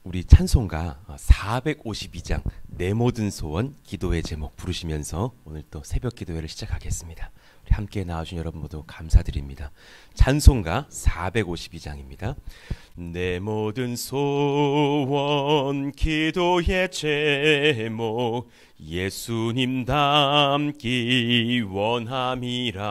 우리 찬송가 452장 내 모든 소원 기도의 제목 부르시면서 오늘 또 새벽 기도회를 시작하겠습니다. 우리 함께 나와주신 여러분 모두 감사드립니다. 찬송가 452장입니다. 내 모든 소원 기도의 제목 예수님 닮기 원함이라.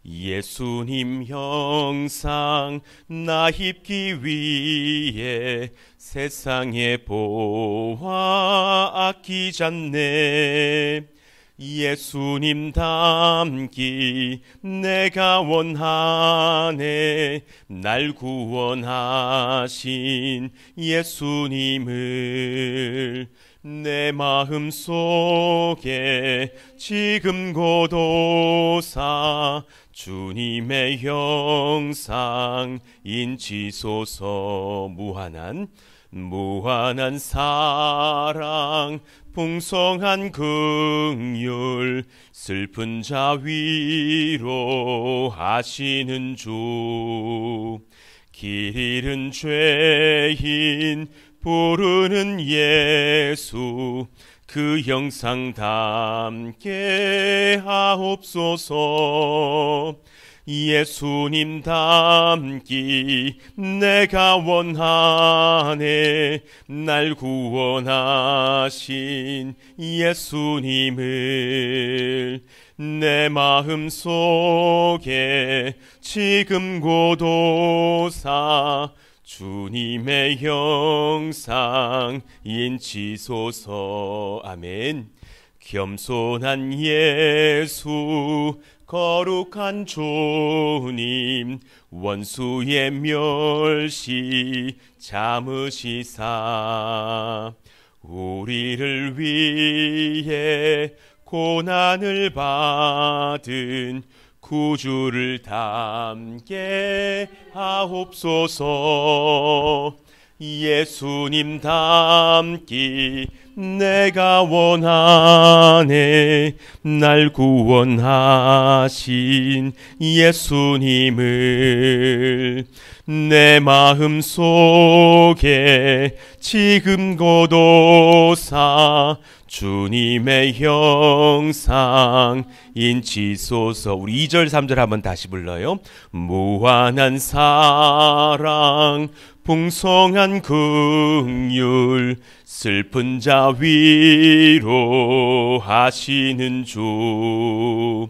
예수님 형상 나 입기 위해 세상의 보화 아끼잖네. 예수님 닮기 내가 원하네. 날 구원하신 예수님을 내 마음 속에 지금 고도사 주님의 형상 인치소서. 무한한 사랑 풍성한 긍휼 슬픈 자 위로하시는 주. 길 잃은 죄인 부르는 예수 그 형상 닮게 하옵소서. 예수님 닮기 내가 원하네. 날 구원하신 예수님을 내 마음 속에 지금 고도사 주님의 형상 인치소서. 아멘. 겸손한 예수 거룩한 주님 원수의 멸시 참으시사 우리를 위해 고난을 받은 구주를 닮게 하옵소서. 예수님 닮기 내가 원하네. 날 구원하신 예수님을 내 마음 속에 지금 고도사 주님의 형상 인치소서. 우리 2절 3절 한번 다시 불러요. 무한한 사랑 풍성한 긍휼 슬픈 자 위로하시는 주.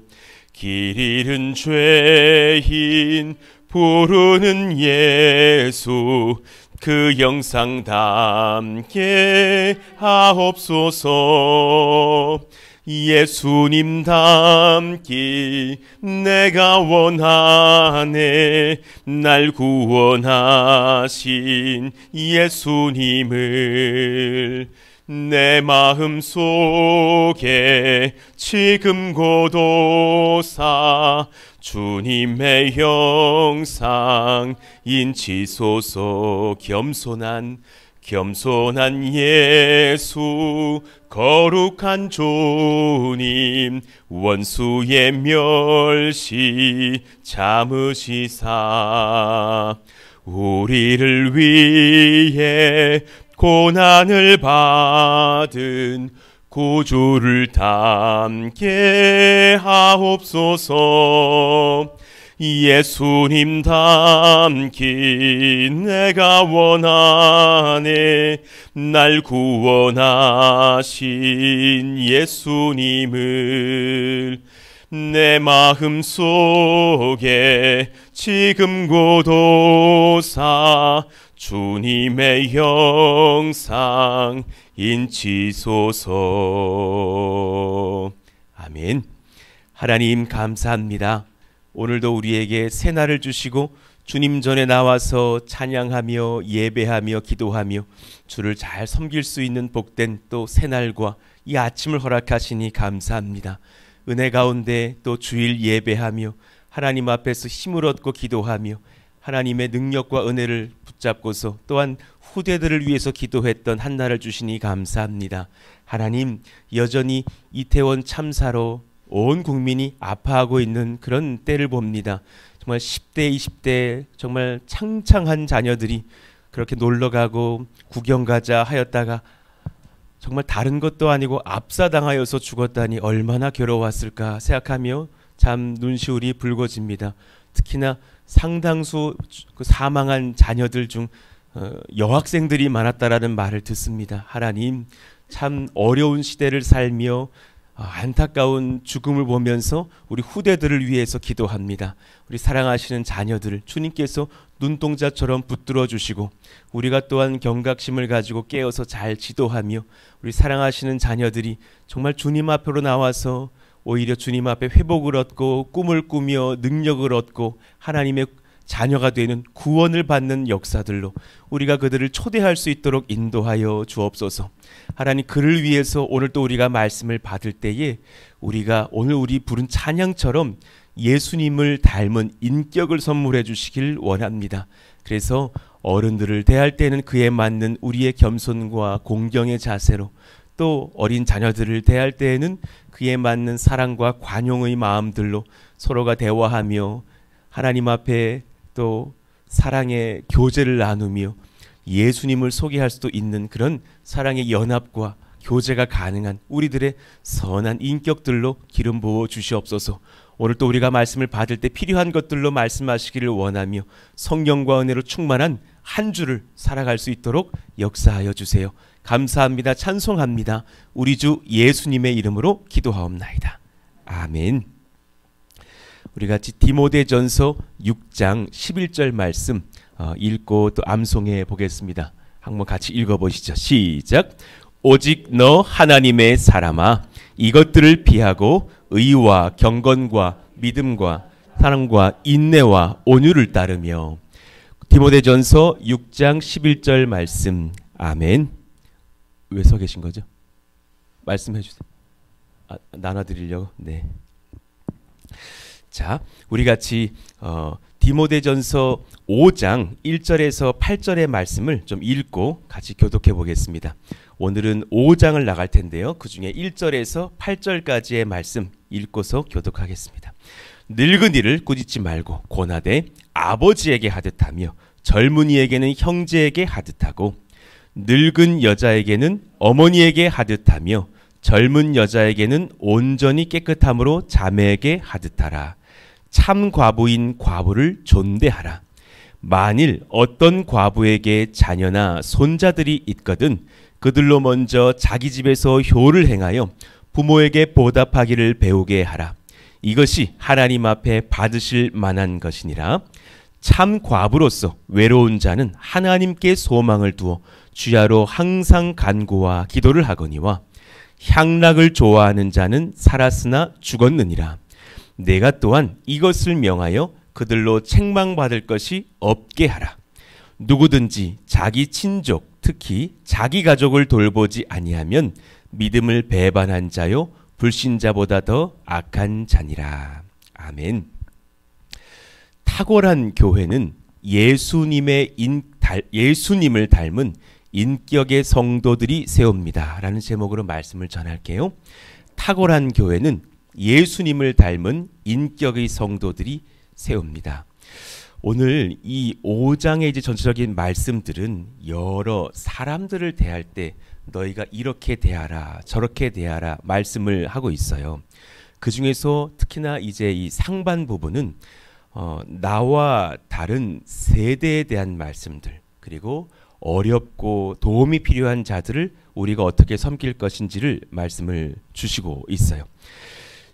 길 잃은 죄인 부르는 예수 그 형상 닮게 하옵소서. 예수님 닮기 내가 원하네. 날 구원하신 예수님을 내 마음 속에 지금 고도사 주님의 형상 인치소서. 겸손한 예수 거룩한 주님 원수의 멸시 참으시사 우리를 위해 고난을 받은 구주를 닮게 하옵소서. 예수님 닮기 내가 원하네. 날 구원하신 예수님을 내 마음 속에 지금 고도사 주님의 형상 인치소서. 아멘. 하나님 감사합니다. 오늘도 우리에게 새날을 주시고 주님 전에 나와서 찬양하며 예배하며 기도하며 주를 잘 섬길 수 있는 복된 또 새날과 이 아침을 허락하시니 감사합니다. 은혜 가운데 또 주일 예배하며 하나님 앞에서 힘을 얻고 기도하며 하나님의 능력과 은혜를 붙잡고서 또한 후대들을 위해서 기도했던 한날을 주시니 감사합니다. 하나님, 여전히 이태원 참사로 온 국민이 아파하고 있는 그런 때를 봅니다. 정말 10대, 20대 정말 창창한 자녀들이 그렇게 놀러 가고 구경 가자 하였다가 정말 다른 것도 아니고 압사당하여서 죽었다니 얼마나 괴로웠을까 생각하며 참 눈시울이 붉어집니다. 특히나 상당수 그 사망한 자녀들 중 여학생들이 많았다라는 말을 듣습니다. 하나님, 참 어려운 시대를 살며 안타까운 죽음을 보면서 우리 후대들을 위해서 기도합니다. 우리 사랑하시는 자녀들 주님께서 눈동자처럼 붙들어 주시고 우리가 또한 경각심을 가지고 깨어서 잘 지도하며 우리 사랑하시는 자녀들이 정말 주님 앞으로 나와서 오히려 주님 앞에 회복을 얻고 꿈을 꾸며 능력을 얻고 하나님의 자녀가 되는 구원을 받는 역사들로 우리가 그들을 초대할 수 있도록 인도하여 주옵소서. 하나님, 그를 위해서 오늘 또 우리가 말씀을 받을 때에 우리가 오늘 우리 부른 찬양처럼 예수님을 닮은 인격을 선물해 주시길 원합니다. 그래서 어른들을 대할 때는 그에 맞는 우리의 겸손과 공경의 자세로, 또 어린 자녀들을 대할 때에는 그에 맞는 사랑과 관용의 마음들로 서로가 대화하며 하나님 앞에 또 사랑의 교제를 나누며 예수님을 소개할 수도 있는 그런 사랑의 연합과 교제가 가능한 우리들의 선한 인격들로 기름 부어 주시옵소서. 오늘 또 우리가 말씀을 받을 때 필요한 것들로 말씀하시기를 원하며 성령과 은혜로 충만한 한 주를 살아갈 수 있도록 역사하여 주세요. 감사합니다. 찬송합니다. 우리 주 예수님의 이름으로 기도하옵나이다. 아멘. 우리 같이 디모데전서 6장 11절 말씀 읽고 또 암송해 보겠습니다. 한번 같이 읽어보시죠. 시작. 오직 너 하나님의 사람아, 이것들을 비하고 의와 경건과 믿음과 사랑과 인내와 온유를 따르며. 디모데전서 6장 11절 말씀. 아멘. 왜 서 계신 거죠? 말씀해 주세요. 나눠드리려고. 네. 자, 우리 같이 디모데전서 5장 1절에서 8절의 말씀을 좀 읽고 같이 교독해 보겠습니다. 오늘은 5장을 나갈 텐데요. 그 중에 1절에서 8절까지의 말씀 읽고서 교독하겠습니다. 늙은이를 꾸짖지 말고 고나되 아버지에게 하듯하며 젊은이에게는 형제에게 하듯하고 늙은 여자에게는 어머니에게 하듯하며 젊은 여자에게는 온전히 깨끗함으로 자매에게 하듯하라. 참 과부인 과부를 존대하라. 만일 어떤 과부에게 자녀나 손자들이 있거든 그들로 먼저 자기 집에서 효를 행하여 부모에게 보답하기를 배우게 하라. 이것이 하나님 앞에 받으실 만한 것이니라. 참 과부로서 외로운 자는 하나님께 소망을 두어 주야로 항상 간구와 기도를 하거니와 향락을 좋아하는 자는 살았으나 죽었느니라. 내가 또한 이것을 명하여 그들로 책망받을 것이 없게 하라. 누구든지 자기 친족, 특히 자기 가족을 돌보지 아니하면 믿음을 배반한 자요 불신자보다 더 악한 자니라. 아멘. 탁월한 교회는 예수님을 닮은 인격의 성도들이 세웁니다. 라는 제목으로 말씀을 전할게요. 탁월한 교회는 예수님을 닮은 인격의 성도들이 세웁니다. 오늘 이 5장의 이제 전체적인 말씀들은 여러 사람들을 대할 때 너희가 이렇게 대하라, 저렇게 대하라 말씀을 하고 있어요. 그 중에서 특히나 이제 이 상반 부분은 나와 다른 세대에 대한 말씀들, 그리고 어렵고 도움이 필요한 자들을 우리가 어떻게 섬길 것인지를 말씀을 주시고 있어요.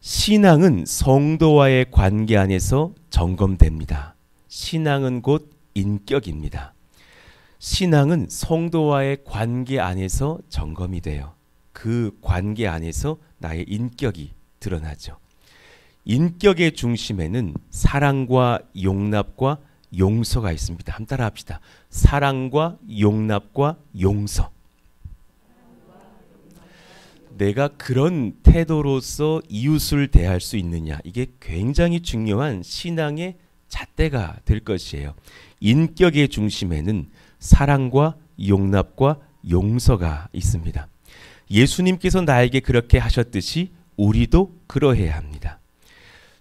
신앙은 성도와의 관계 안에서 점검됩니다. 신앙은 곧 인격입니다. 신앙은 성도와의 관계 안에서 점검이 돼요. 그 관계 안에서 나의 인격이 드러나죠. 인격의 중심에는 사랑과 용납과 용서가 있습니다. 한번 따라 합시다. 사랑과 용납과 용서. 내가 그런 태도로서 이웃을 대할 수 있느냐, 이게 굉장히 중요한 신앙의 잣대가 될 것이에요. 인격의 중심에는 사랑과 용납과 용서가 있습니다. 예수님께서 나에게 그렇게 하셨듯이 우리도 그러해야 합니다.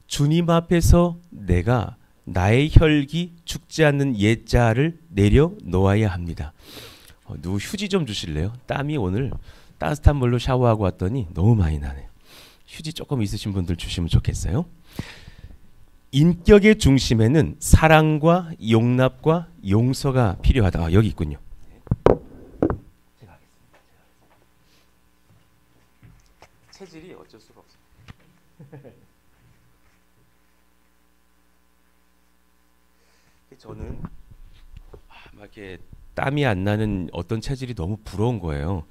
주님 앞에서 내가 나의 혈기 죽지 않는 옛자를 내려 놓아야 합니다. 누구 휴지 좀 주실래요? 땀이 오늘 따뜻한 물로 샤워하고 왔더니 너무 많이 나네요. 휴지 조금 있으신 분들 주시면 좋겠어요. 인격의 중심에는 사랑과 용납과 용서가 필요하다. 여기 있군요. 제가 하겠습니다. 체질이 어쩔 수가 없어요. 저는 막 이렇게 땀이 안 나는 어떤 체질이 너무 부러운 거예요.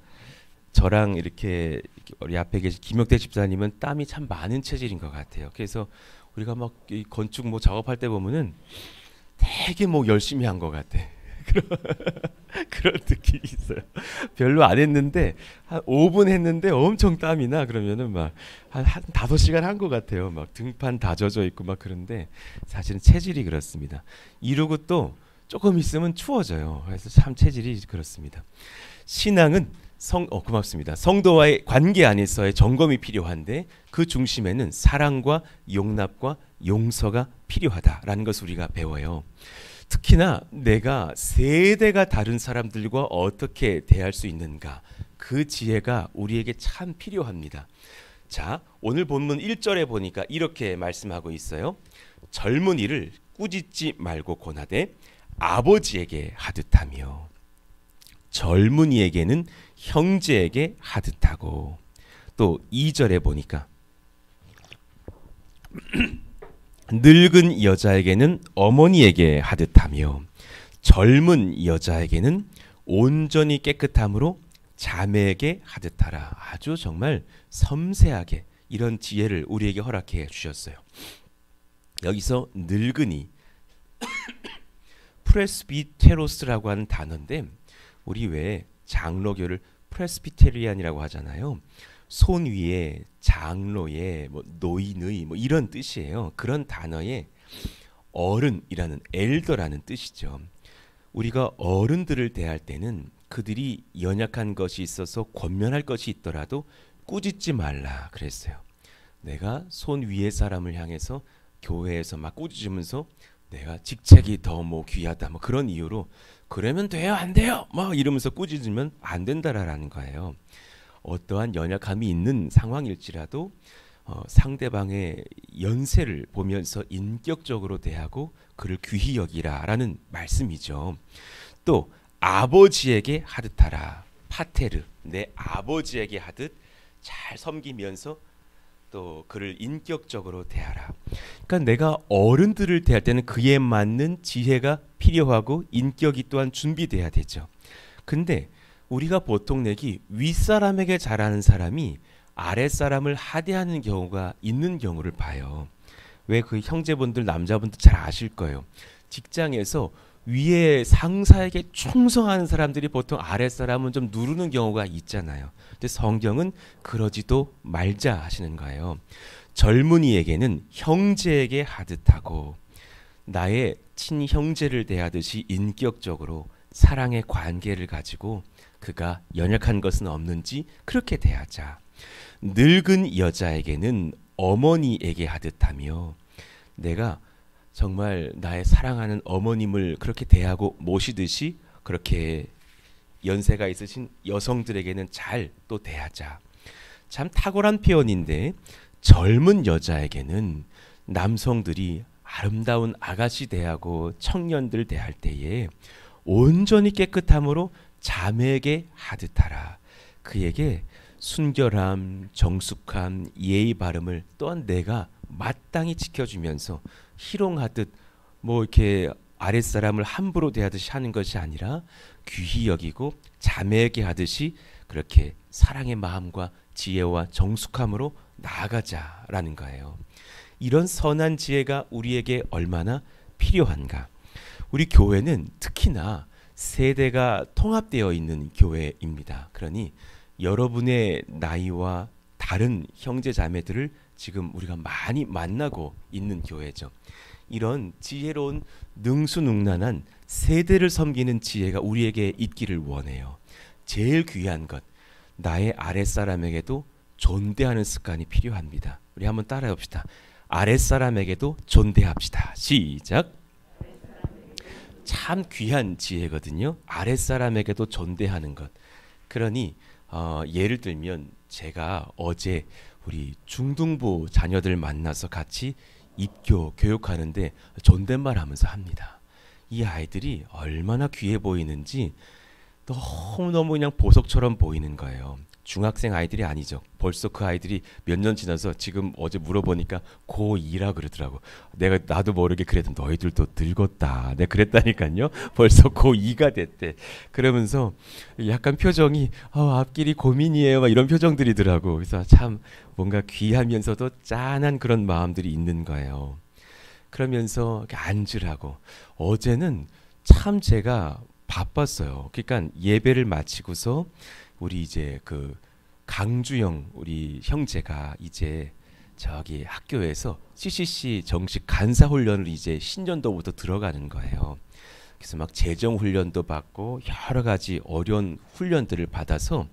저랑 이렇게 우리 앞에 계신 김혁대 집사님은 땀이 참 많은 체질인 것 같아요. 그래서 우리가 막 이 건축 뭐 작업할 때 보면은 되게 뭐 열심히 한 것 같아. 그런 느낌이 있어요. 별로 안 했는데 한 5분 했는데 엄청 땀이 나. 그러면은 막 한 5시간 한 것 같아요. 막 등판 다 젖어 있고 막 그런데 사실은 체질이 그렇습니다. 이러고 또 조금 있으면 추워져요. 그래서 참 체질이 그렇습니다. 신앙은 고맙습니다. 성도와의 관계 안에서의 점검이 필요한데 그 중심에는 사랑과 용납과 용서가 필요하다라는 것을 우리가 배워요. 특히나 내가 세대가 다른 사람들과 어떻게 대할 수 있는가, 그 지혜가 우리에게 참 필요합니다. 자, 오늘 본문 1절에 보니까 이렇게 말씀하고 있어요. 젊은이를 꾸짖지 말고 권하되 아버지에게 하듯하며, 젊은이에게는 형제에게 하듯하고, 또 2절에 보니까 늙은 여자에게는 어머니에게 하듯하며, 젊은 여자에게는 온전히 깨끗함으로 자매에게 하듯하라. 아주 정말 섬세하게 이런 지혜를 우리에게 허락해 주셨어요. 여기서 늙은이 프레스비테로스라고 하는 단어인데, 우리 왜 장로교를 프레스비테리안이라고 하잖아요. 손 위에 장로의 뭐 노인의 뭐 이런 뜻이에요. 그런 단어에 어른이라는 엘더라는 뜻이죠. 우리가 어른들을 대할 때는 그들이 연약한 것이 있어서 권면할 것이 있더라도 꾸짖지 말라 그랬어요. 내가 손 위의 사람을 향해서 교회에서 막 꾸짖으면서 내가 직책이 더 뭐 귀하다 뭐 그런 이유로 그러면 돼요 안 돼요 막 이러면서 꾸짖으면 안 된다라는 거예요. 어떠한 연약함이 있는 상황일지라도 상대방의 연세를 보면서 인격적으로 대하고 그를 귀히 여기라라는 말씀이죠. 또 아버지에게 하듯하라. 파테르, 내 아버지에게 하듯 잘 섬기면서 또 그를 인격적으로 대하라. 그러니까 내가 어른들을 대할 때는 그에 맞는 지혜가 필요하고 인격이 또한 준비돼야 되죠. 근데 우리가 보통 내기 윗사람에게 잘하는 사람이 아랫사람을 하대하는 경우가 있는 경우를 봐요. 왜 그 형제분들 남자분들 잘 아실 거예요. 직장에서 위에 상사에게 충성하는 사람들이 보통 아랫사람은 좀 누르는 경우가 있잖아요. 근데 성경은 그러지도 말자 하시는 거예요. 젊은이에게는 형제에게 하듯하고, 나의 친형제를 대하듯이 인격적으로 사랑의 관계를 가지고 그가 연약한 것은 없는지 그렇게 대하자. 늙은 여자에게는 어머니에게 하듯하며, 내가 정말 나의 사랑하는 어머님을 그렇게 대하고 모시듯이 그렇게 연세가 있으신 여성들에게는 잘 또 대하자. 참 탁월한 표현인데, 젊은 여자에게는 남성들이 아름다운 아가씨 대하고 청년들 대할 때에 온전히 깨끗함으로 자매에게 하듯하라. 그에게 순결함, 정숙함, 예의 바름을 또한 내가 마땅히 지켜주면서 희롱하듯 뭐 이렇게 아랫사람을 함부로 대하듯이 하는 것이 아니라 귀히 여기고 자매에게 하듯이 그렇게 사랑의 마음과 지혜와 정숙함으로 나아가자라는 거예요. 이런 선한 지혜가 우리에게 얼마나 필요한가. 우리 교회는 특히나 세대가 통합되어 있는 교회입니다. 그러니 여러분의 나이와 다른 형제 자매들을 지금 우리가 많이 만나고 있는 교회죠. 이런 지혜로운 능수능란한 세대를 섬기는 지혜가 우리에게 있기를 원해요. 제일 귀한 것, 나의 아랫사람에게도 존대하는 습관이 필요합니다. 우리 한번 따라해 봅시다. 아랫사람에게도 존대합시다. 시작. 참 귀한 지혜거든요. 아랫사람에게도 존대하는 것. 그러니 예를 들면 제가 어제 우리 중등부 자녀들 만나서 같이 입교 교육하는데 존댓말 하면서 합니다. 이 아이들이 얼마나 귀해 보이는지 너무너무 그냥 보석처럼 보이는 거예요. 중학생 아이들이 아니죠. 벌써 그 아이들이 몇 년 지나서 지금 어제 물어보니까 고2라 그러더라고. 나도 모르게 그래도 너희들도 늙었다. 내가 그랬다니까요. 벌써 고2가 됐대. 그러면서 약간 표정이 앞길이 고민이에요. 막 이런 표정들이더라고. 그래서 참 뭔가 귀하면서도 짠한 그런 마음들이 있는 거예요. 그러면서 이렇게 앉으라고. 어제는 참 제가 바빴어요. 그러니까 예배를 마치고서 우리 이제 그 강주영 우리 형제가 이제 저기 학교에서 CCC 정식 간사 훈련을 이제 신년도부터 들어가는 거예요. 그래서 막 재정 훈련도 받고 여러 가지 어려운 훈련들을 받아서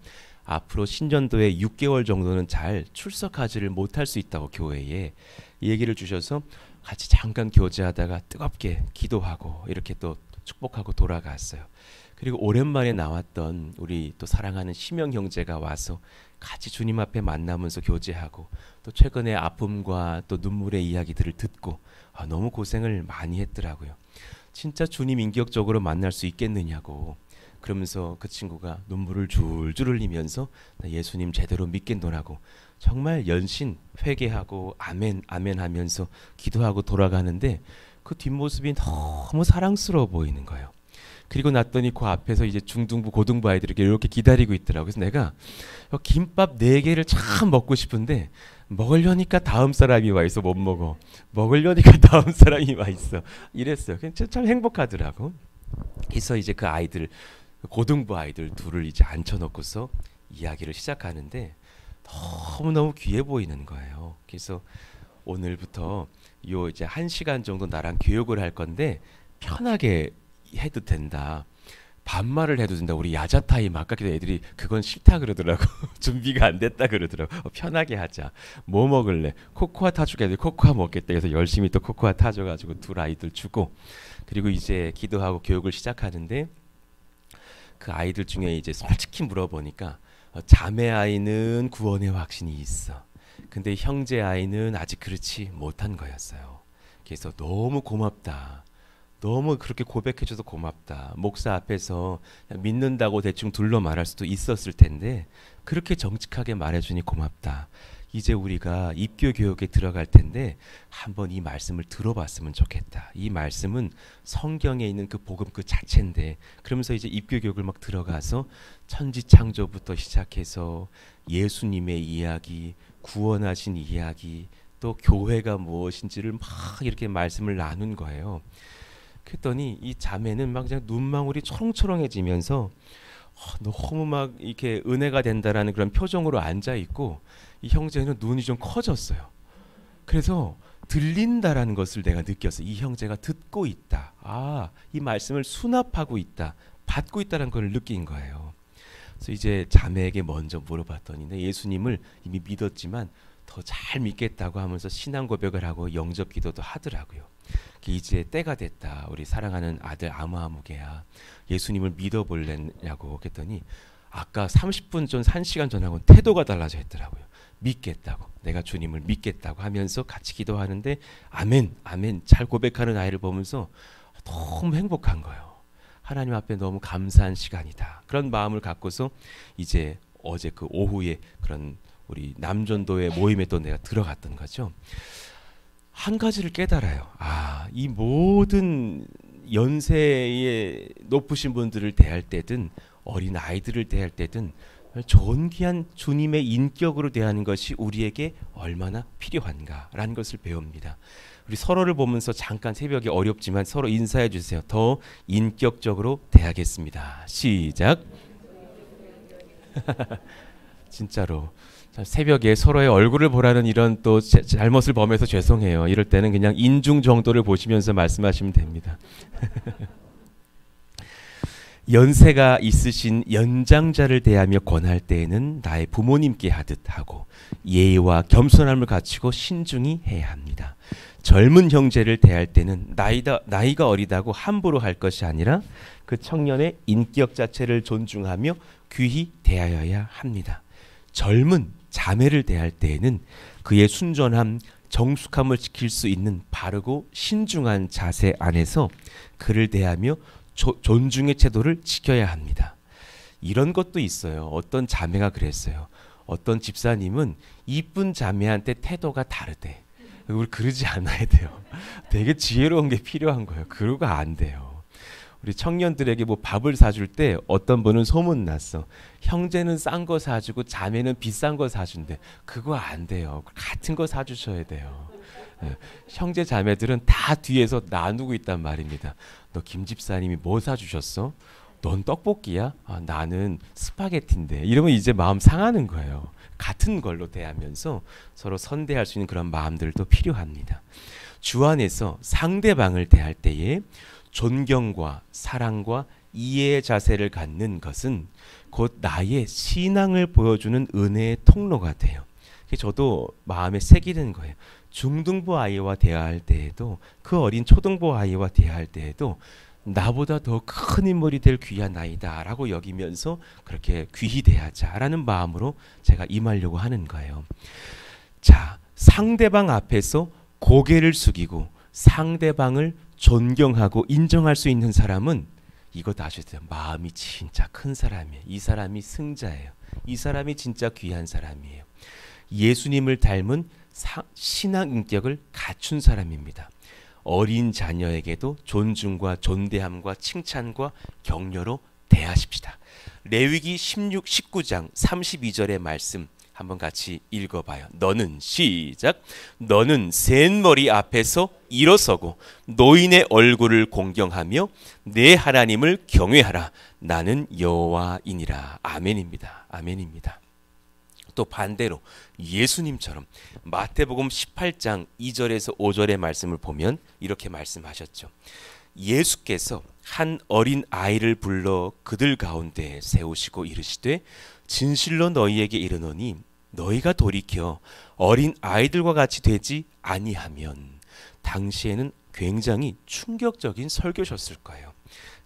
앞으로 신년도에 6개월 정도는 잘 출석하지를 못할 수 있다고 교회에 얘기를 주셔서 같이 잠깐 교제하다가 뜨겁게 기도하고 이렇게 또 축복하고 돌아갔어요. 그리고 오랜만에 나왔던 우리 또 사랑하는 심영 형제가 와서 같이 주님 앞에 만나면서 교제하고 또 최근에 아픔과 또 눈물의 이야기들을 듣고 너무 고생을 많이 했더라고요. 진짜 주님 인격적으로 만날 수 있겠느냐고. 그러면서 그 친구가 눈물을 줄줄 흘리면서 나 예수님 제대로 믿겠노라고 정말 연신 회개하고 아멘 아멘 하면서 기도하고 돌아가는데 그 뒷모습이 너무 사랑스러워 보이는 거예요. 그리고 났더니 그 앞에서 이제 중등부 고등부 아이들이 이렇게 기다리고 있더라고요. 그래서 내가 김밥 4개를 참 먹고 싶은데 먹으려니까 다음 사람이 와 있어. 못 먹어. 먹으려니까 다음 사람이 와 있어. 이랬어요. 참 행복하더라고. 그래서 이제 그 아이들 고등부 아이들 둘을 이제 앉혀놓고서 이야기를 시작하는데 너무너무 귀해 보이는 거예요. 그래서 오늘부터 요 이제 1시간 정도 나랑 교육을 할 건데 편하게 해도 된다. 반말을 해도 된다. 우리 야자타임 아까도 애들이 그건 싫다 그러더라고. 준비가 안 됐다 그러더라고. 편하게 하자. 뭐 먹을래? 코코아 타주게 애들 코코아 먹겠다. 그래서 열심히 또 코코아 타줘가지고 둘 아이들 주고 그리고 이제 기도하고 교육을 시작하는데 그 아이들 중에 이제 솔직히 물어보니까 자매 아이는 구원의 확신이 있어. 근데 형제 아이는 아직 그렇지 못한 거였어요. 그래서 너무 고맙다. 너무 그렇게 고백해줘서 고맙다. 목사 앞에서 믿는다고 대충 둘러 말할 수도 있었을 텐데 그렇게 정직하게 말해주니 고맙다. 이제 우리가 입교 교육에 들어갈 텐데 한번 이 말씀을 들어봤으면 좋겠다. 이 말씀은 성경에 있는 그 복음 그 자체인데 그러면서 이제 입교 교육을 막 들어가서 천지창조부터 시작해서 예수님의 이야기, 구원하신 이야기, 또 교회가 무엇인지를 막 이렇게 말씀을 나눈 거예요. 그랬더니 이 자매는 막 그냥 눈망울이 초롱초롱해지면서 너무 막 이렇게 은혜가 된다라는 그런 표정으로 앉아 있고 이 형제는 눈이 좀 커졌어요. 그래서 들린다라는 것을 내가 느꼈어. 이 형제가 듣고 있다. 이 말씀을 수납하고 있다. 받고 있다는 걸 느낀 거예요. 그래서 이제 자매에게 먼저 물어봤더니 내 예수님을 이미 믿었지만 더 잘 믿겠다고 하면서 신앙 고백을 하고 영접 기도도 하더라고요. 이제 때가 됐다. 우리 사랑하는 아들 아무아무개야. 예수님을 믿어볼래냐고 그랬더니 아까 30분 전 1시간 전하고는 태도가 달라져 있더라고요. 믿겠다고. 내가 주님을 믿겠다고 하면서 같이 기도하는데 아멘 아멘 잘 고백하는 아이를 보면서 너무 행복한 거예요. 하나님 앞에 너무 감사한 시간이다. 그런 마음을 갖고서 이제 어제 그 오후에 그런 우리 남전도의 모임에 또 내가 들어갔던 거죠. 한 가지를 깨달아요. 이 모든 연세에 높으신 분들을 대할 때든 어린 아이들을 대할 때든 존귀한 주님의 인격으로 대하는 것이 우리에게 얼마나 필요한가라는 것을 배웁니다. 우리 서로를 보면서 잠깐 새벽에 어렵지만 서로 인사해 주세요. 더 인격적으로 대하겠습니다. 시작. 진짜로 새벽에 서로의 얼굴을 보라는 이런 또 잘못을 범해서 죄송해요. 이럴 때는 그냥 인중 정도를 보시면서 말씀하시면 됩니다. 연세가 있으신 연장자를 대하며 권할 때에는 나의 부모님께 하듯 하고 예의와 겸손함을 갖추고 신중히 해야 합니다. 젊은 형제를 대할 때는 나이가 어리다고 함부로 할 것이 아니라 그 청년의 인격 자체를 존중하며 귀히 대하여야 합니다. 젊은 자매를 대할 때에는 그의 순전함, 정숙함을 지킬 수 있는 바르고 신중한 자세 안에서 그를 대하며 존중의 태도를 지켜야 합니다. 이런 것도 있어요. 어떤 자매가 그랬어요. 어떤 집사님은 이쁜 자매한테 태도가 다르대. 우리 그러지 않아야 돼요. 되게 지혜로운 게 필요한 거예요. 그러고 안 돼요. 우리 청년들에게 뭐 밥을 사줄 때 어떤 분은 소문났어. 형제는 싼 거 사주고 자매는 비싼 거 사준대. 그거 안 돼요. 같은 거 사주셔야 돼요. 형제 자매들은 다 뒤에서 나누고 있단 말입니다. 너 김 집사님이 뭐 사주셨어? 넌 떡볶이야? 아, 나는 스파게티인데. 이러면 이제 마음 상하는 거예요. 같은 걸로 대하면서 서로 선대할 수 있는 그런 마음들도 필요합니다. 주 안에서 상대방을 대할 때에 존경과 사랑과 이해의 자세를 갖는 것은 곧 나의 신앙을 보여주는 은혜의 통로가 돼요. 저도 마음에 새기는 거예요. 중등부 아이와 대화할 때에도 그 어린 초등부 아이와 대화할 때에도 나보다 더 큰 인물이 될 귀한 아이다 라고 여기면서 그렇게 귀히 대하자라는 마음으로 제가 임하려고 하는 거예요. 자, 상대방 앞에서 고개를 숙이고 상대방을 존경하고 인정할 수 있는 사람은 이것 아셔야 돼요. 마음이 진짜 큰 사람이에요. 이 사람이 승자예요. 이 사람이 진짜 귀한 사람이에요. 예수님을 닮은 신앙 인격을 갖춘 사람입니다. 어린 자녀에게도 존중과 존대함과 칭찬과 격려로 대하십시다. 레위기 19장 32절의 말씀 한번 같이 읽어봐요. 너는 시작. 너는 센 머리 앞에서 일어서고 노인의 얼굴을 공경하며 내 하나님을 경외하라. 나는 여호와이니라. 아멘입니다. 아멘입니다. 또 반대로 예수님처럼 마태복음 18장 2절에서 5절의 말씀을 보면 이렇게 말씀하셨죠. 예수께서 한 어린 아이를 불러 그들 가운데 세우시고 이르시되 진실로 너희에게 이르노니 너희가 돌이켜 어린 아이들과 같이 되지 아니하면. 당시에는 굉장히 충격적인 설교셨을 거예요.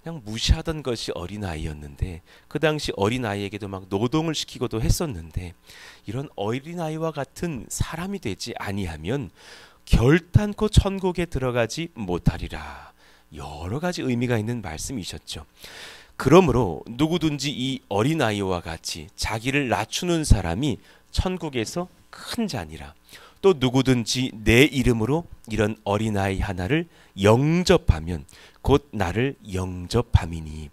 그냥 무시하던 것이 어린아이였는데 그 당시 어린아이에게도 막 노동을 시키고도 했었는데 이런 어린아이와 같은 사람이 되지 아니하면 결단코 천국에 들어가지 못하리라. 여러 가지 의미가 있는 말씀이셨죠. 그러므로 누구든지 이 어린아이와 같이 자기를 낮추는 사람이 천국에서 큰 자니라. 또 누구든지 내 이름으로 이런 어린아이 하나를 영접하면 곧 나를 영접함이니.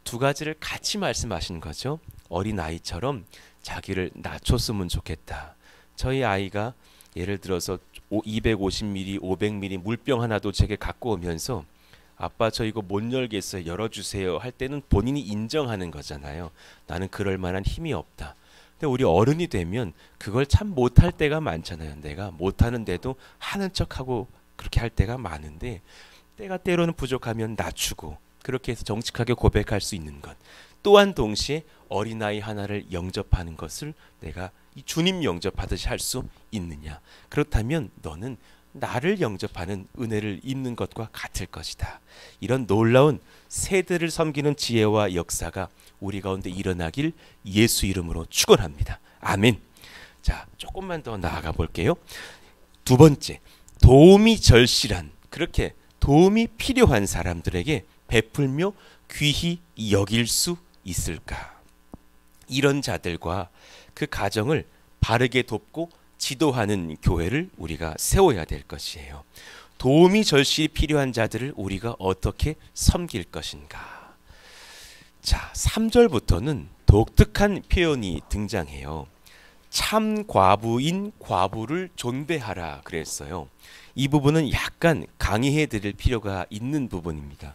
두 가지를 같이 말씀하신 거죠. 어린아이처럼 자기를 낮췄으면 좋겠다. 저희 아이가 예를 들어서 250ml, 500ml 물병 하나도 제게 갖고 오면서 아빠 저 이거 못 열겠어요. 열어주세요 할 때는 본인이 인정하는 거잖아요. 나는 그럴 만한 힘이 없다. 근데 우리 어른이 되면 그걸 참 못할 때가 많잖아요. 내가 못하는데도 하는 척하고 그렇게 할 때가 많은데 때가 때로는 부족하면 낮추고 그렇게 해서 정직하게 고백할 수 있는 것. 또한 동시에 어린아이 하나를 영접하는 것을 내가 이 주님 영접하듯이 할 수 있느냐. 그렇다면 너는 나를 영접하는 은혜를 입는 것과 같을 것이다. 이런 놀라운 세대를 섬기는 지혜와 역사가 우리 가운데 일어나길 예수 이름으로 축원합니다. 아멘. 자, 조금만 더 나아가 볼게요. 두 번째, 도움이 절실한, 그렇게 도움이 필요한 사람들에게 베풀며 귀히 여길 수 있을까? 이런 자들과 그 가정을 바르게 돕고 지도하는 교회를 우리가 세워야 될 것이에요. 도움이 절실히 필요한 자들을 우리가 어떻게 섬길 것인가? 자, 3절부터는 독특한 표현이 등장해요. 참 과부인 과부를 존대하라 그랬어요. 이 부분은 약간 강의해 드릴 필요가 있는 부분입니다.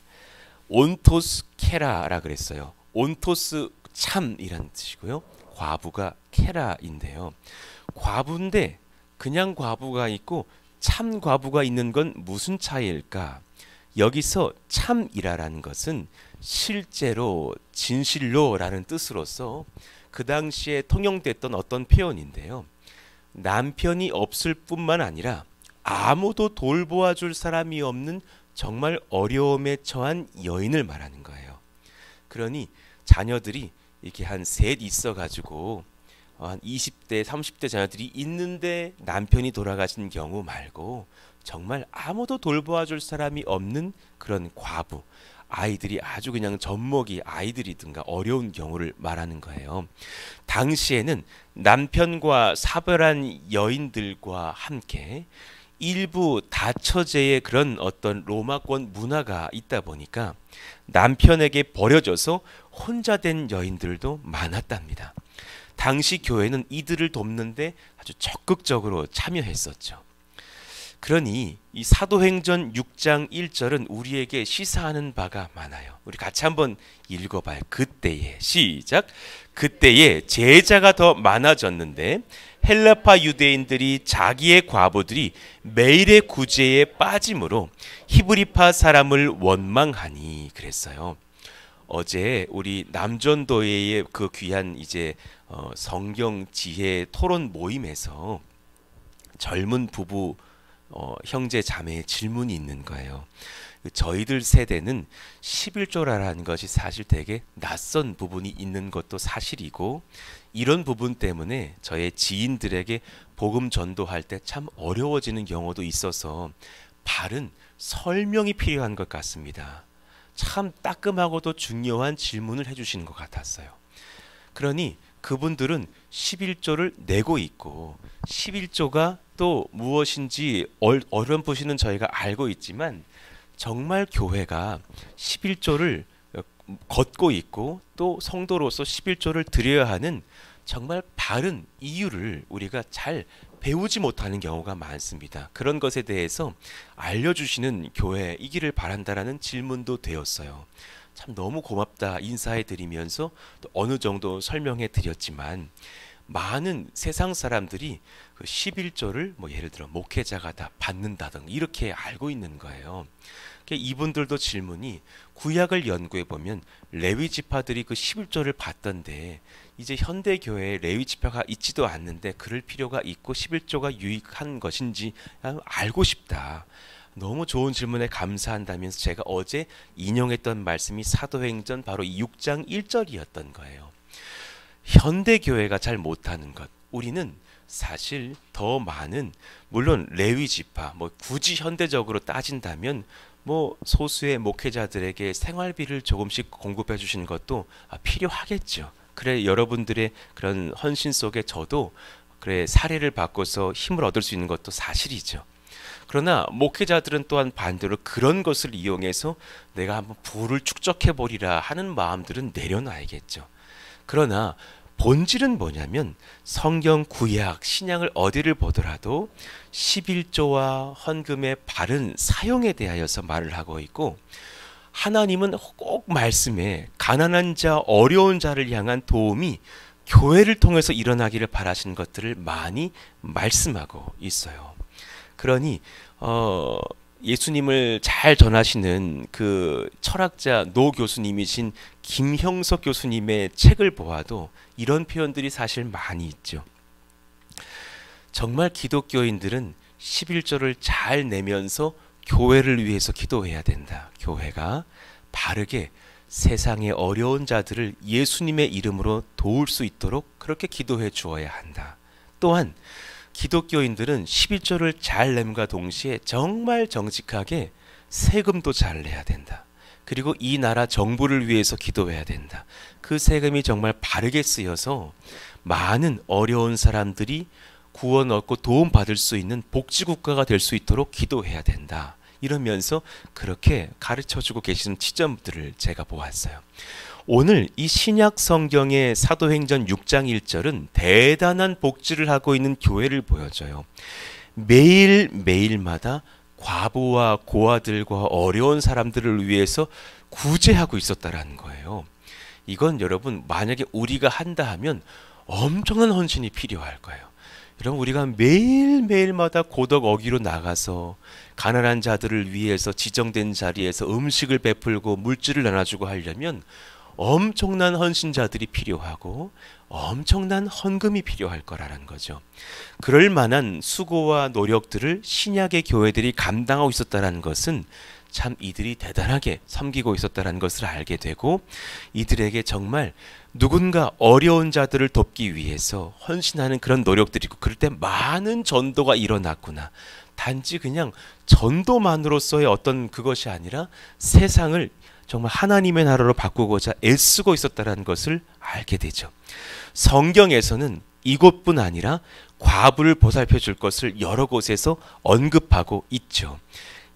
온토스 케라라 그랬어요. 온토스 참이란 뜻이고요. 과부가 케라인데요. 과부인데 그냥 과부가 있고 참 과부가 있는 건 무슨 차이일까? 여기서 참이라는 것은 실제로 진실로라는 뜻으로서 그 당시에 통용됐던 어떤 표현인데요. 남편이 없을 뿐만 아니라 아무도 돌보아 줄 사람이 없는 정말 어려움에 처한 여인을 말하는 거예요. 그러니 자녀들이 이렇게 한 셋 있어가지고 한 20대, 30대 자녀들이 있는데 남편이 돌아가신 경우 말고 정말 아무도 돌보아 줄 사람이 없는 그런 과부, 아이들이 아주 그냥 젖먹이 아이들이든가 어려운 경우를 말하는 거예요. 당시에는 남편과 사별한 여인들과 함께 일부 다처제의 그런 어떤 로마권 문화가 있다 보니까 남편에게 버려져서 혼자 된 여인들도 많았답니다. 당시 교회는 이들을 돕는데 아주 적극적으로 참여했었죠. 그러니 이 사도행전 6장 1절은 우리에게 시사하는 바가 많아요. 우리 같이 한번 읽어봐요. 그때에 시작. 그때에 제자가 더 많아졌는데 헬라파 유대인들이 자기의 과부들이 매일의 구제에 빠짐으로 히브리파 사람을 원망하니 그랬어요. 어제 우리 남전도회의 그 귀한 이제 성경 지혜 토론 모임에서 젊은 부부 형제 자매의 질문이 있는 거예요. 저희들 세대는 11조라는 것이 사실 되게 낯선 부분이 있는 것도 사실이고 이런 부분 때문에 저의 지인들에게 복음 전도할 때 참 어려워지는 경우도 있어서 바른 설명이 필요한 것 같습니다. 참 따끔하고도 중요한 질문을 해주시는 것 같았어요. 그러니 그분들은 11조를 내고 있고 11조가 또 무엇인지 어렴풋이는 저희가 알고 있지만 정말 교회가 11조를 걷고 있고 또 성도로서 11조를 드려야 하는 정말 바른 이유를 우리가 잘 배우지 못하는 경우가 많습니다. 그런 것에 대해서 알려주시는 교회이기를 바란다라는 질문도 되었어요. 참 너무 고맙다 인사해 드리면서 또 어느 정도 설명해 드렸지만 많은 세상 사람들이 그 11조를 뭐 예를 들어 목회자가 다 받는다든가 이렇게 알고 있는 거예요. 이분들도 질문이 구약을 연구해 보면 레위 지파들이 그 11조를 받던데 이제 현대 교회에 레위 지파가 있지도 않는데 그럴 필요가 있고 11조가 유익한 것인지 알고 싶다. 너무 좋은 질문에 감사한다면서 제가 어제 인용했던 말씀이 사도행전 바로 6장 1절이었던 거예요. 현대 교회가 잘 못하는 것, 우리는 사실 더 많은 물론 레위 지파 뭐 굳이 현대적으로 따진다면 뭐 소수의 목회자들에게 생활비를 조금씩 공급해 주시는 것도 필요하겠죠. 그래 여러분들의 그런 헌신 속에 저도 그래 사례를 바꿔서 힘을 얻을 수 있는 것도 사실이죠. 그러나 목회자들은 또한 반대로 그런 것을 이용해서 내가 한번 부를 축적해 보리라 하는 마음들은 내려놔야겠죠. 그러나 본질은 뭐냐면 성경 구약 신약을 어디를 보더라도 11조와 헌금의 바른 사용에 대하여서 말을 하고 있고 하나님은 꼭 말씀에 가난한 자 어려운 자를 향한 도움이 교회를 통해서 일어나기를 바라시는 것들을 많이 말씀하고 있어요. 그러니 예수님을 잘 전하시는 그 철학자 노 교수님이신 김형석 교수님의 책을 보아도 이런 표현들이 사실 많이 있죠. 정말 기독교인들은 11조를 잘 내면서 교회를 위해서 기도해야 된다. 교회가 바르게 세상의 어려운 자들을 예수님의 이름으로 도울 수 있도록 그렇게 기도해 주어야 한다. 또한 기독교인들은 11조를 잘 nem과 동시에 정말 정직하게 세금도 잘 내야 된다. 그리고 이 나라 정부를 위해서 기도해야 된다. 그 세금이 정말 바르게 쓰여서 많은 어려운 사람들이 구원 얻고 도움 받을 수 있는 복지국가가 될 수 있도록 기도해야 된다. 이러면서 그렇게 가르쳐주고 계시는 지점들을 제가 보았어요. 오늘 이 신약 성경의 사도행전 6장 1절은 대단한 복지를 하고 있는 교회를 보여줘요. 매일매일마다 과부와 고아들과 어려운 사람들을 위해서 구제하고 있었다라는 거예요. 이건 여러분 만약에 우리가 한다 하면 엄청난 헌신이 필요할 거예요. 그럼 우리가 매일매일마다 고덕 어기로 나가서 가난한 자들을 위해서 지정된 자리에서 음식을 베풀고 물질을 나눠주고 하려면 엄청난 헌신자들이 필요하고 엄청난 헌금이 필요할 거라는 거죠. 그럴 만한 수고와 노력들을 신약의 교회들이 감당하고 있었다는 것은 참 이들이 대단하게 섬기고 있었다는 것을 알게 되고, 이들에게 정말 누군가 어려운 자들을 돕기 위해서 헌신하는 그런 노력들이 있고, 그럴 때 많은 전도가 일어났구나. 단지 그냥 전도만으로서의 어떤 그것이 아니라 세상을 정말 하나님의 나라로 바꾸고자 애쓰고 있었다는 것을 알게 되죠. 성경에서는 이곳뿐 아니라 과부를 보살펴 줄 것을 여러 곳에서 언급하고 있죠.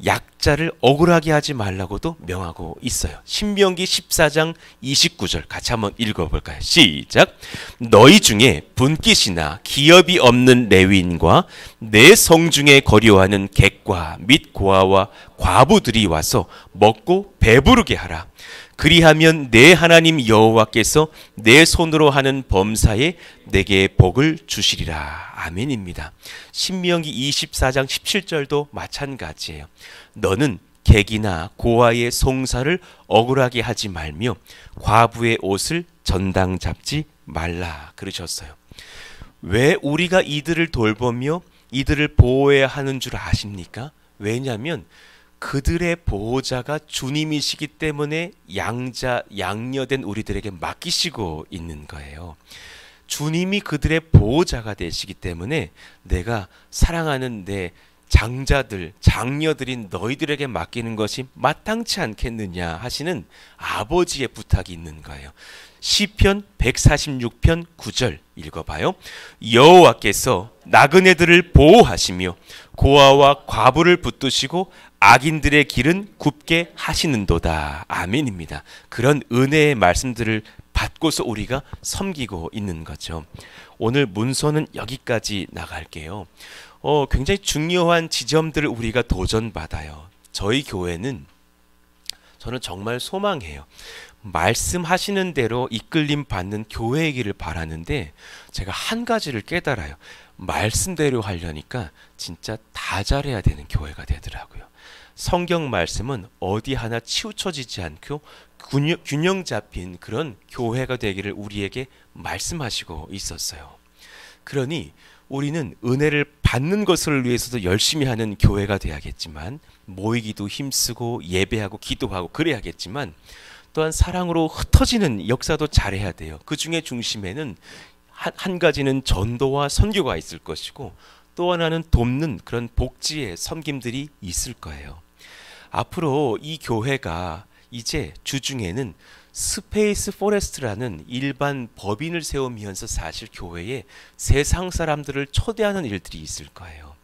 약자를 억울하게 하지 말라고도 명하고 있어요. 신명기 14장 29절 같이 한번 읽어볼까요? 시작. 너희 중에 분깃이나 기업이 없는 레위인과 내 성중에 거류하는 객과 및 고아와 과부들이 와서 먹고 배부르게 하라. 그리하면 내 하나님 여호와께서 내 손으로 하는 범사에 내게 복을 주시리라. 아멘입니다. 신명기 24장 17절도 마찬가지예요. 너는 객이나 고아의 송사를 억울하게 하지 말며 과부의 옷을 전당 잡지 말라 그러셨어요. 왜 우리가 이들을 돌보며 이들을 보호해야 하는 줄 아십니까? 왜냐하면 그들의 보호자가 주님이시기 때문에 양녀된 우리들에게 맡기시고 있는 거예요. 주님이 그들의 보호자가 되시기 때문에 내가 사랑하는 내 장자들, 장녀들인 너희들에게 맡기는 것이 마땅치 않겠느냐 하시는 아버지의 부탁이 있는 거예요. 시편 146편 9절 읽어봐요. 여호와께서 나그네들을 보호하시며 고아와 과부를 붙드시고 악인들의 길은 굽게 하시는도다. 아멘입니다. 그런 은혜의 말씀들을 받고서 우리가 섬기고 있는 거죠. 오늘 문서는 여기까지 나갈게요. 굉장히 중요한 지점들을 우리가 도전받아요. 저희 교회는 저는 정말 소망해요. 말씀하시는 대로 이끌림 받는 교회이기를 바라는데 제가 한 가지를 깨달아요. 말씀대로 하려니까 진짜 다 잘해야 되는 교회가 되더라고요. 성경 말씀은 어디 하나 치우쳐지지 않고 균형 잡힌 그런 교회가 되기를 우리에게 말씀하시고 있었어요. 그러니 우리는 은혜를 받는 것을 위해서도 열심히 하는 교회가 돼야겠지만, 모이기도 힘쓰고 예배하고 기도하고 그래야겠지만, 또한 사랑으로 흩어지는 역사도 잘해야 돼요. 그 중에 중심에는 한 가지는 전도와 선교가 있을 것이고, 또 하나는 돕는 그런 복지의 섬김들이 있을 거예요. 앞으로 이 교회가 이제 주중에는 스페이스 포레스트라는 일반 법인을 세우면서 사실 교회에 세상 사람들을 초대하는 일들이 있을 거예요.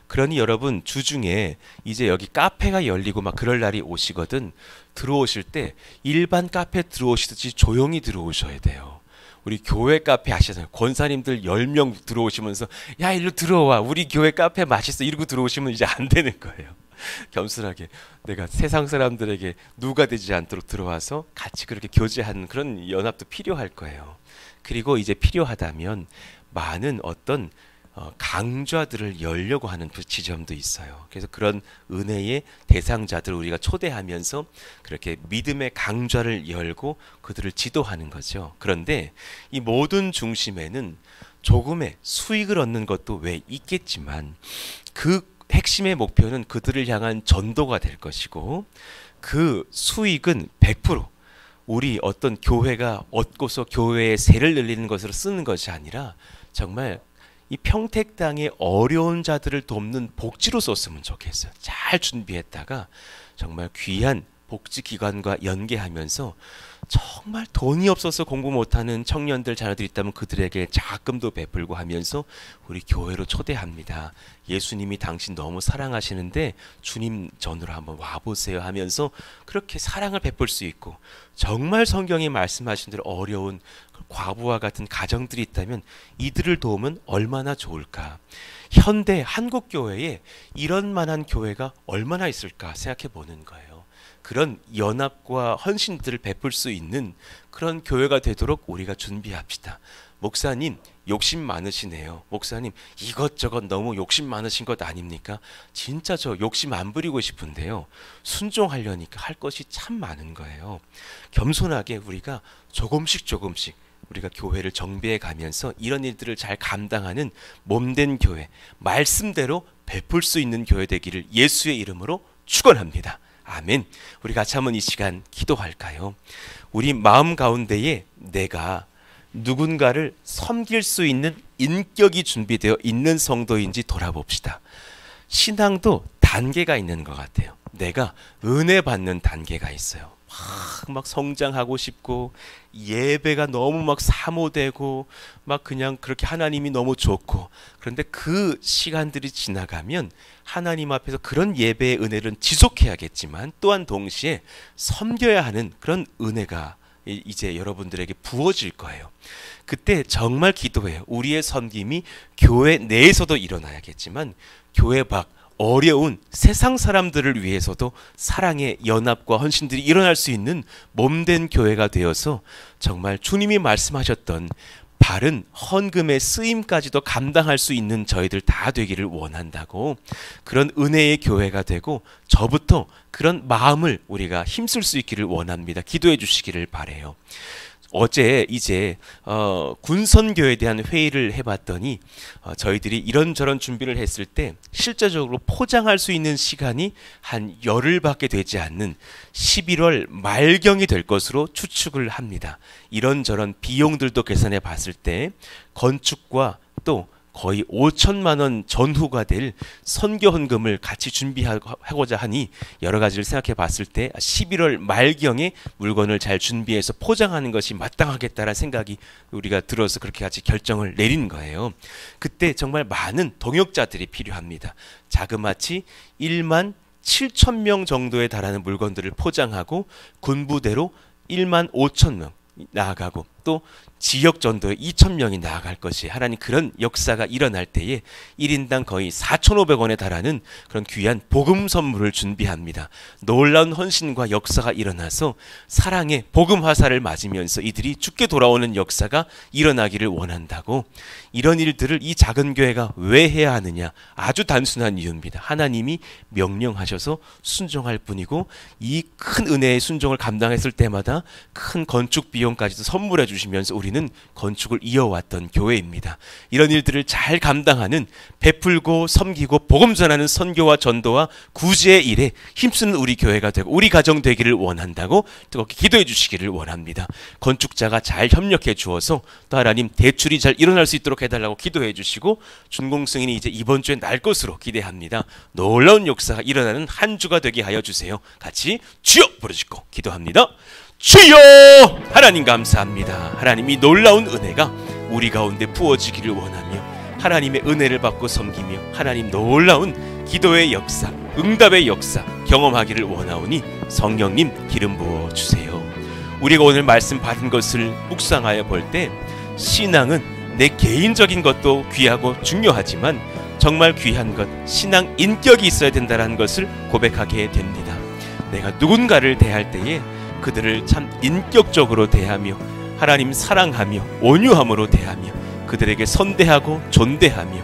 그러니 여러분 주중에 이제 여기 카페가 열리고 막 그럴 날이 오시거든. 들어오실 때 일반 카페 들어오시듯이 조용히 들어오셔야 돼요. 우리 교회 카페 아시잖아요. 권사님들 10명 들어오시면서 야 일로 들어와 우리 교회 카페 맛있어 이러고 들어오시면 이제 안 되는 거예요. 겸손하게 내가 세상 사람들에게 누가 되지 않도록 들어와서 같이 그렇게 교제하는 그런 연합도 필요할 거예요. 그리고 이제 필요하다면 많은 어떤 강좌들을 열려고 하는 지점도 있어요. 그래서 그런 은혜의 대상자들을 우리가 초대하면서 그렇게 믿음의 강좌를 열고 그들을 지도하는 거죠. 그런데 이 모든 중심에는 조금의 수익을 얻는 것도 왜 있겠지만 그 핵심의 목표는 그들을 향한 전도가 될 것이고, 그 수익은 100% 우리 어떤 교회가 얻고서 교회의 세를 늘리는 것으로 쓰는 것이 아니라 정말 이 평택 땅의 어려운 자들을 돕는 복지로 썼으면 좋겠어요. 잘 준비했다가 정말 귀한 복지기관과 연계하면서 정말 돈이 없어서 공부 못하는 청년들 자녀들이 있다면 그들에게 자금도 베풀고 하면서 우리 교회로 초대합니다. 예수님이 당신 너무 사랑하시는데 주님 전으로 한번 와보세요 하면서 그렇게 사랑을 베풀 수 있고, 정말 성경이 말씀하신 대로 어려운 과부와 같은 가정들이 있다면 이들을 도우면 얼마나 좋을까. 현대 한국 교회에 이런 만한 교회가 얼마나 있을까 생각해 보는 거예요. 그런 연합과 헌신들을 베풀 수 있는 그런 교회가 되도록 우리가 준비합시다. 목사님 욕심 많으시네요. 목사님 이것저것 너무 욕심 많으신 것 아닙니까? 진짜 저 욕심 안 부리고 싶은데요. 순종하려니까 할 것이 참 많은 거예요. 겸손하게 우리가 조금씩 우리가 교회를 정비해 가면서 이런 일들을 잘 감당하는 몸된 교회, 말씀대로 베풀 수 있는 교회 되기를 예수의 이름으로 축원합니다. 아멘. 우리 같이 한번 이 시간 기도할까요? 우리 마음 가운데에 내가 누군가를 섬길 수 있는 인격이 준비되어 있는 성도인지 돌아봅시다. 신앙도 단계가 있는 것 같아요. 내가 은혜 받는 단계가 있어요. 막 성장하고 싶고 예배가 너무 막 사모되고 막 그냥 그렇게 하나님이 너무 좋고, 그런데 그 시간들이 지나가면 하나님 앞에서 그런 예배의 은혜를 지속해야겠지만 또한 동시에 섬겨야 하는 그런 은혜가 이제 여러분들에게 부어질 거예요. 그때 정말 기도해요. 우리의 섬김이 교회 내에서도 일어나야겠지만 교회 밖 어려운 세상 사람들을 위해서도 사랑의 연합과 헌신들이 일어날 수 있는 몸된 교회가 되어서 정말 주님이 말씀하셨던 바른 헌금의 쓰임까지도 감당할 수 있는 저희들 다 되기를 원한다고, 그런 은혜의 교회가 되고 저부터 그런 마음을 우리가 힘쓸 수 있기를 원합니다. 기도해 주시기를 바라요. 어제 이제 군선교에 대한 회의를 해봤더니 저희들이 이런저런 준비를 했을 때 실제적으로 포장할 수 있는 시간이 한 열흘밖에 되지 않는 11월 말경이 될 것으로 추측을 합니다. 이런저런 비용들도 계산해 봤을 때 건축과 또 거의 5천만 원 전후가 될 선교 헌금을 같이 준비하고자 하니 여러 가지를 생각해 봤을 때 11월 말경에 물건을 잘 준비해서 포장하는 것이 마땅하겠다라는 생각이 우리가 들어서 그렇게 같이 결정을 내린 거예요. 그때 정말 많은 동역자들이 필요합니다. 자그마치 1만 7천 명 정도에 달하는 물건들을 포장하고 군부대로 1만 5천 명 나아가고 또 지역 전도에 2,000명이 나아갈 것이, 하나님 그런 역사가 일어날 때에 1인당 거의 4,500원에 달하는 그런 귀한 복음 선물을 준비합니다. 놀라운 헌신과 역사가 일어나서 사랑의 복음 화살을 맞으면서 이들이 죽게 돌아오는 역사가 일어나기를 원한다고. 이런 일들을 이 작은 교회가 왜 해야 하느냐? 아주 단순한 이유입니다. 하나님이 명령하셔서 순종할 뿐이고, 이 큰 은혜의 순종을 감당했을 때마다 큰 건축 비용까지도 선물해 주시면서 우리는 건축을 이어왔던 교회입니다. 이런 일들을 잘 감당하는, 베풀고 섬기고 복음 전하는 선교와 전도와 구제의 일에 힘쓰는 우리 교회가 되고 우리 가정 되기를 원한다고 뜨겁게 기도해 주시기를 원합니다. 건축자가 잘 협력해 주어서 또 하나님 대출이 잘 일어날 수 있도록 해달라고 기도해 주시고, 준공 승인이 이제 이번 주에 날 것으로 기대합니다. 놀라운 역사가 일어나는 한 주가 되게 하여 주세요. 같이 주여 부르짖고 기도합니다. 주여! 하나님 감사합니다. 하나님이 놀라운 은혜가 우리 가운데 부어지기를 원하며 하나님의 은혜를 받고 섬기며 하나님 놀라운 기도의 역사, 응답의 역사 경험하기를 원하오니 성령님 기름 부어 주세요. 우리가 오늘 말씀 받은 것을 묵상하여 볼 때 신앙은 내 개인적인 것도 귀하고 중요하지만 정말 귀한 것, 신앙 인격이 있어야 된다는 것을 고백하게 됩니다. 내가 누군가를 대할 때에 그들을 참 인격적으로 대하며 하나님 사랑하며 온유함으로 대하며 그들에게 선대하고 존대하며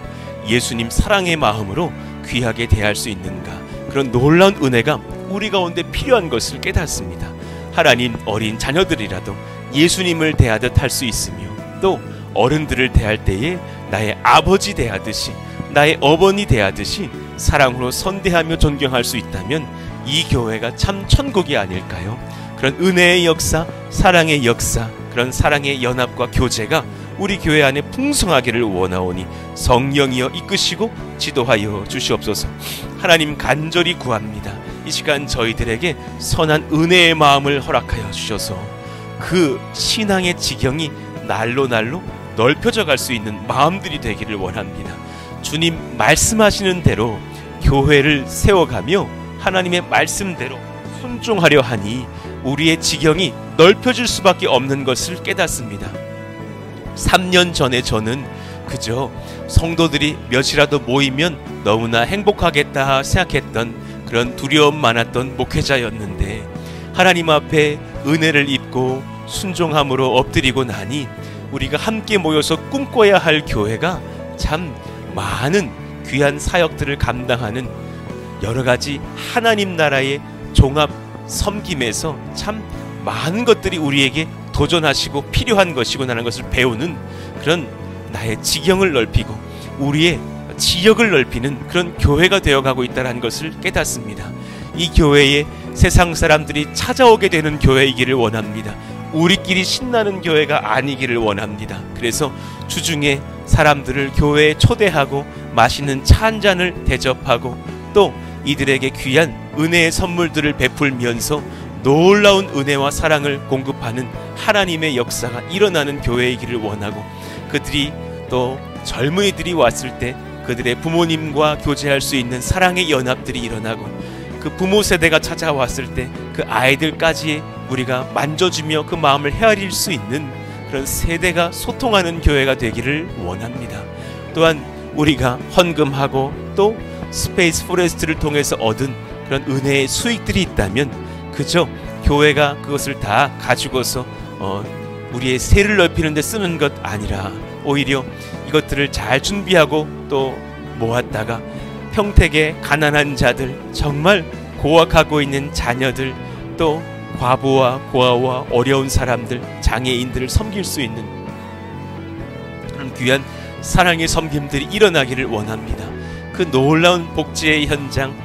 예수님 사랑의 마음으로 귀하게 대할 수 있는가, 그런 놀라운 은혜가 우리 가운데 필요한 것을 깨닫습니다. 하나님 어린 자녀들이라도 예수님을 대하듯 할 수 있으며 또 어른들을 대할 때에 나의 아버지 대하듯이 나의 어머니 대하듯이 사랑으로 선대하며 존경할 수 있다면 이 교회가 참 천국이 아닐까요? 그런 은혜의 역사, 사랑의 역사, 그런 사랑의 연합과 교제가 우리 교회 안에 풍성하기를 원하오니 성령이여 이끄시고 지도하여 주시옵소서. 하나님 간절히 구합니다. 이 시간 저희들에게 선한 은혜의 마음을 허락하여 주셔서 그 신앙의 지경이 날로 넓혀져 갈 수 있는 마음들이 되기를 원합니다. 주님 말씀하시는 대로 교회를 세워가며 하나님의 말씀대로 순종하려 하니 우리의 지경이 넓혀질 수밖에 없는 것을 깨닫습니다. 3년 전에 저는 그저 성도들이 몇이라도 모이면 너무나 행복하겠다 생각했던 그런 두려움 많았던 목회자였는데 하나님 앞에 은혜를 입고 순종함으로 엎드리고 나니 우리가 함께 모여서 꿈꿔야 할 교회가 참 많은 귀한 사역들을 감당하는 여러 가지 하나님 나라의 종합 섬김에서 참 많은 것들이 우리에게 도전하시고 필요한 것이구나라는 것을 배우는 그런 나의 지경을 넓히고 우리의 지역을 넓히는 그런 교회가 되어가고 있다는 것을 깨닫습니다. 이 교회에 세상 사람들이 찾아오게 되는 교회이기를 원합니다. 우리끼리 신나는 교회가 아니기를 원합니다. 그래서 주중에 사람들을 교회에 초대하고 맛있는 차 한 잔을 대접하고 또 이들에게 귀한 은혜의 선물들을 베풀면서 놀라운 은혜와 사랑을 공급하는 하나님의 역사가 일어나는 교회이기를 원하고 그들이 또 젊은이들이 왔을 때 그들의 부모님과 교제할 수 있는 사랑의 연합들이 일어나고 그 부모 세대가 찾아왔을 때 그 아이들까지 우리가 만져주며 그 마음을 헤아릴 수 있는 그런 세대가 소통하는 교회가 되기를 원합니다. 또한 우리가 헌금하고 또 스페이스 포레스트를 통해서 얻은 그런 은혜의 수익들이 있다면 그저 교회가 그것을 다 가지고서 우리의 세를 넓히는 데 쓰는 것 아니라 오히려 이것들을 잘 준비하고 또 모았다가 평택의 가난한 자들, 정말 고학하고 있는 자녀들, 또 과부와 고아와 어려운 사람들, 장애인들을 섬길 수 있는 그런 귀한 사랑의 섬김들이 일어나기를 원합니다. 그 놀라운 복지의 현장,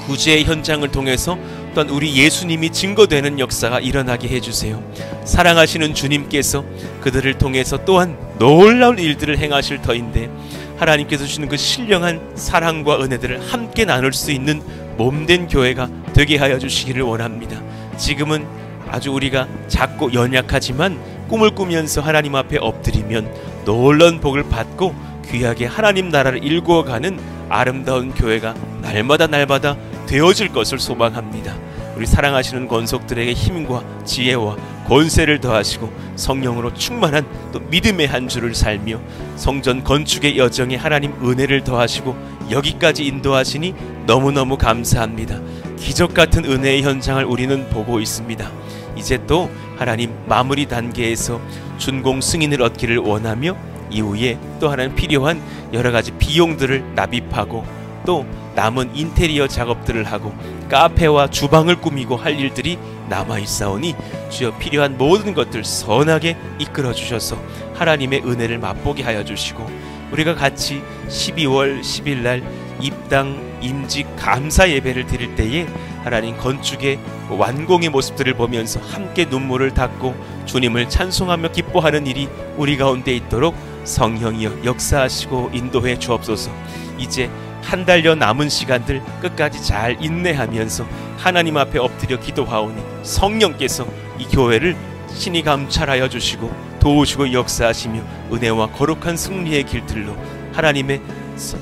구제의 현장을 통해서 또한 우리 예수님이 증거되는 역사가 일어나게 해주세요. 사랑하시는 주님께서 그들을 통해서 또한 놀라운 일들을 행하실 터인데 하나님께서 주시는 그 신령한 사랑과 은혜들을 함께 나눌 수 있는 몸된 교회가 되게 하여 주시기를 원합니다. 지금은 아주 우리가 작고 연약하지만 꿈을 꾸면서 하나님 앞에 엎드리면 놀라운 복을 받고 귀하게 하나님 나라를 일구어가는 아름다운 교회가 날마다 되어질 것을 소망합니다. 우리 사랑하시는 권속들에게 힘과 지혜와 권세를 더하시고 성령으로 충만한 또 믿음의 한 주를 살며 성전 건축의 여정에 하나님 은혜를 더하시고 여기까지 인도하시니 너무너무 감사합니다. 기적 같은 은혜의 현장을 우리는 보고 있습니다. 이제 또 하나님 마무리 단계에서 준공 승인을 얻기를 원하며 이후에 또 하나는 필요한 여러 가지 비용들을 납입하고 또 남은 인테리어 작업들을 하고 카페와 주방을 꾸미고 할 일들이 남아있사오니 주여 필요한 모든 것들 선하게 이끌어 주셔서 하나님의 은혜를 맛보게 하여 주시고 우리가 같이 12월 10일 날 입당 임직 감사 예배를 드릴 때에 하나님 건축의 완공의 모습들을 보면서 함께 눈물을 닦고 주님을 찬송하며 기뻐하는 일이 우리 가운데 있도록 성령이여 역사하시고 인도해 주옵소서. 이제 한 달여 남은 시간들 끝까지 잘 인내하면서 하나님 앞에 엎드려 기도하오니 성령께서 이 교회를 신이 감찰하여 주시고 도우시고 역사하시며 은혜와 거룩한 승리의 길들로 하나님의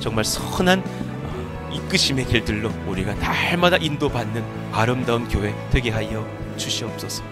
정말 선한 이끄심의 길들로 우리가 날마다 인도받는 아름다운 교회 되게 하여 주시옵소서.